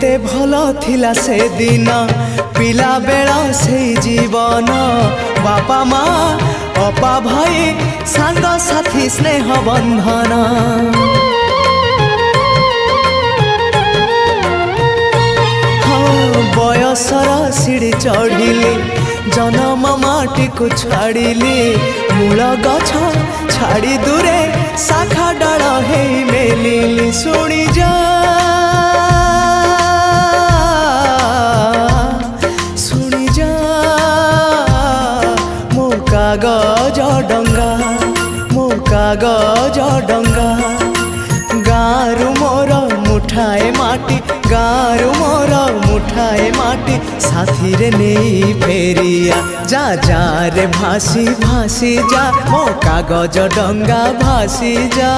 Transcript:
केते भलो थिला से दिन पिला बेला से जीवन बापा माँ अपा भाई सांग साथी स्नेह बंधन बयसर सीढ़ी चढ़िली जन्म माटी को छाड़िली मूल गछ छाड़ी दूरे शाखा डाल हे मेलिली शुणी जा शुणी जा मो कागज डंगा मो कागज डंगा गारू मोर मुठाए माटी गारू मोर मुठाए माटी साथी रे नहीं फेरिया जा जा रे भासी भासी जा मो कागज डंगा भासी जा।